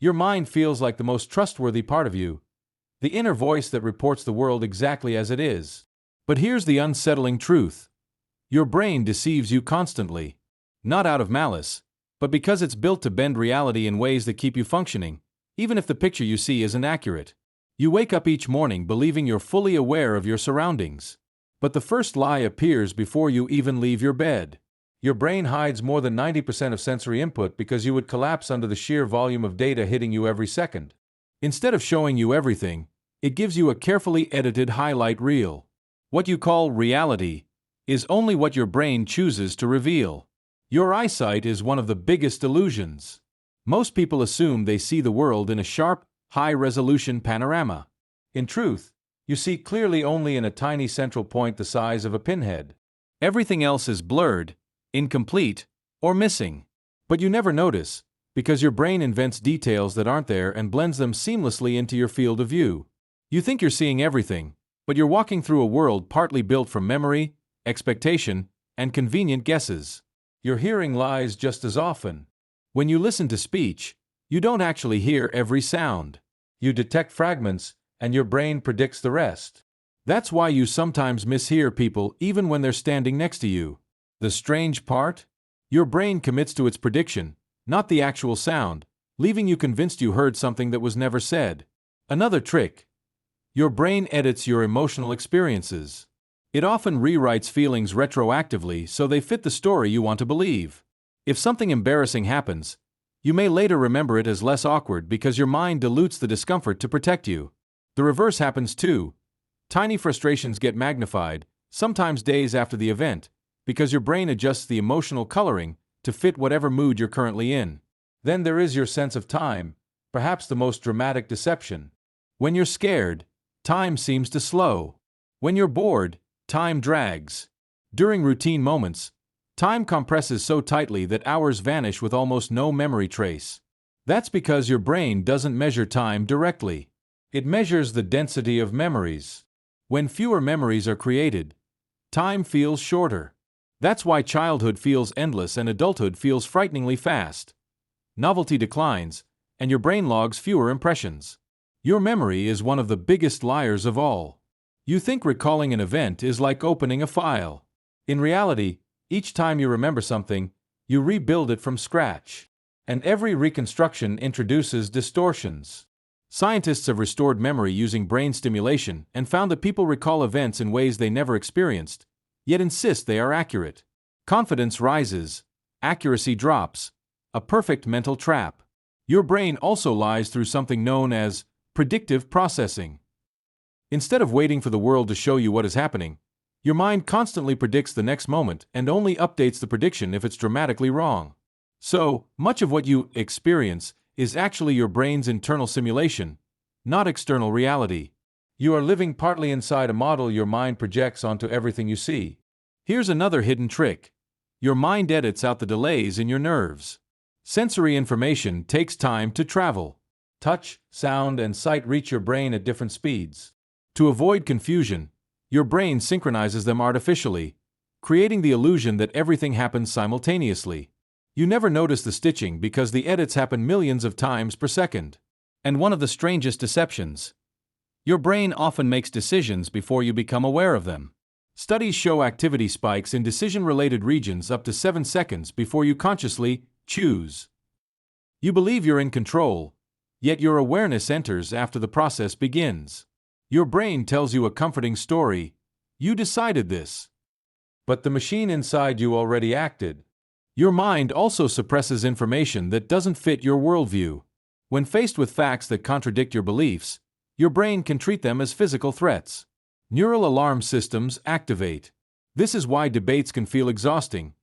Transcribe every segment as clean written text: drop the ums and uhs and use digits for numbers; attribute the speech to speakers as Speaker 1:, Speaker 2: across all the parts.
Speaker 1: Your mind feels like the most trustworthy part of you, the inner voice that reports the world exactly as it is. But here's the unsettling truth. Your brain deceives you constantly. Not out of malice, but because it's built to bend reality in ways that keep you functioning, even if the picture you see isn't accurate. You wake up each morning believing you're fully aware of your surroundings. But the first lie appears before you even leave your bed. Your brain hides more than 90% of sensory input because you would collapse under the sheer volume of data hitting you every second. Instead of showing you everything, it gives you a carefully edited highlight reel. What you call reality is only what your brain chooses to reveal. Your eyesight is one of the biggest illusions. Most people assume they see the world in a sharp, high-resolution panorama. In truth, you see clearly only in a tiny central point the size of a pinhead. Everything else is blurred, incomplete, or missing. But you never notice, because your brain invents details that aren't there and blends them seamlessly into your field of view. You think you're seeing everything, but you're walking through a world partly built from memory, expectation, and convenient guesses. Your hearing lies just as often. When you listen to speech, you don't actually hear every sound. You detect fragments, and your brain predicts the rest. That's why you sometimes mishear people even when they're standing next to you. The strange part? Your brain commits to its prediction, not the actual sound, leaving you convinced you heard something that was never said. Another trick. Your brain edits your emotional experiences. It often rewrites feelings retroactively so they fit the story you want to believe. If something embarrassing happens, you may later remember it as less awkward because your mind dilutes the discomfort to protect you. The reverse happens too. Tiny frustrations get magnified, sometimes days after the event, because your brain adjusts the emotional coloring to fit whatever mood you're currently in. Then there is your sense of time, perhaps the most dramatic deception. When you're scared, time seems to slow. When you're bored, time drags. During routine moments, time compresses so tightly that hours vanish with almost no memory trace. That's because your brain doesn't measure time directly. It measures the density of memories. When fewer memories are created, time feels shorter. That's why childhood feels endless and adulthood feels frighteningly fast. Novelty declines, and your brain logs fewer impressions. Your memory is one of the biggest liars of all. You think recalling an event is like opening a file. In reality, each time you remember something, you rebuild it from scratch. And every reconstruction introduces distortions. Scientists have restored memory using brain stimulation and found that people recall events in ways they never experienced, yet insist they are accurate. Confidence rises, accuracy drops, a perfect mental trap. Your brain also lies through something known as predictive processing. Instead of waiting for the world to show you what is happening, your mind constantly predicts the next moment and only updates the prediction if it's dramatically wrong. So, much of what you experience is actually your brain's internal simulation, not external reality. You are living partly inside a model your mind projects onto everything you see. Here's another hidden trick. Your mind edits out the delays in your nerves. Sensory information takes time to travel. Touch, sound, and sight reach your brain at different speeds. To avoid confusion, your brain synchronizes them artificially, creating the illusion that everything happens simultaneously. You never notice the stitching because the edits happen millions of times per second. And one of the strangest deceptions. Your brain often makes decisions before you become aware of them. Studies show activity spikes in decision-related regions up to 7 seconds before you consciously choose. You believe you're in control, yet your awareness enters after the process begins. Your brain tells you a comforting story. You decided this. But the machine inside you already acted. Your mind also suppresses information that doesn't fit your worldview. When faced with facts that contradict your beliefs, your brain can treat them as physical threats. Neural alarm systems activate. This is why debates can feel exhausting.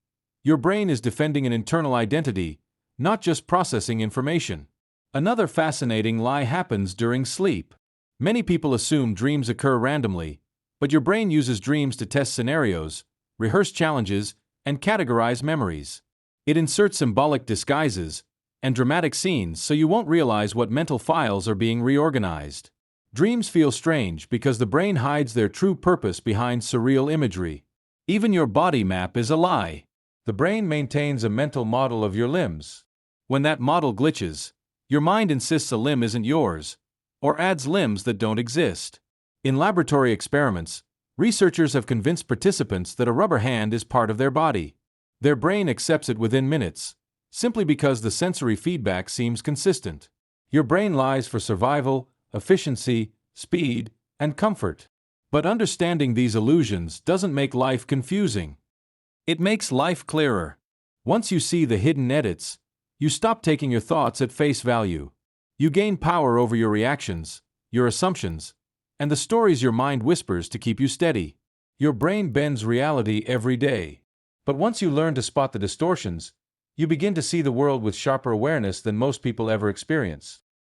Speaker 1: Your brain is defending an internal identity, not just processing information. Another fascinating lie happens during sleep. Many people assume dreams occur randomly, but your brain uses dreams to test scenarios, rehearse challenges, and categorize memories. It inserts symbolic disguises and dramatic scenes so you won't realize what mental files are being reorganized. Dreams feel strange because the brain hides their true purpose behind surreal imagery. Even your body map is a lie. The brain maintains a mental model of your limbs. When that model glitches, Your mind insists a limb isn't yours, or adds limbs that don't exist. In laboratory experiments, researchers have convinced participants that a rubber hand is part of their body. Their brain accepts it within minutes, simply because the sensory feedback seems consistent. Your brain lies for survival, efficiency, speed, and comfort. But understanding these illusions doesn't make life confusing. It makes life clearer. Once you see the hidden edits, you stop taking your thoughts at face value. You gain power over your reactions, your assumptions, and the stories your mind whispers to keep you steady. Your brain bends reality every day. But once you learn to spot the distortions, you begin to see the world with sharper awareness than most people ever experience.